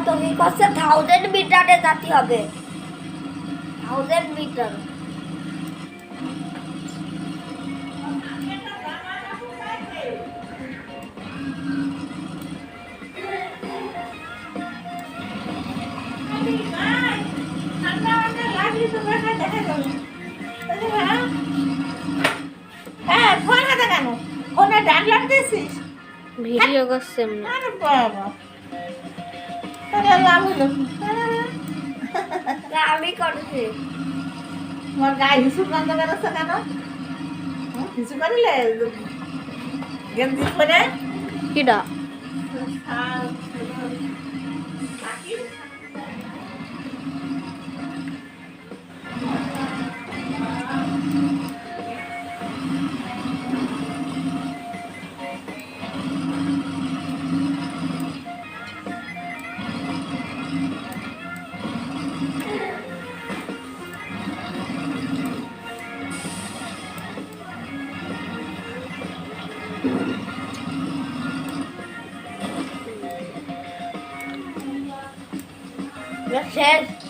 কত কি করছে 1000 মিটারে যেতে হবে 1000 মিটার হ্যাঁ ফোন হাতে কেন ফোনে ডাউনলোড দিয়েছিস ভিডিও করছে এমনি। আরে বাবা তাহলে লাভ হলো কি? না আমি করছি তোমার গায়ে হিসু বন্ধ করেছে কেন হিসু করিলে গেঞ্জি পরে কিডা শেষ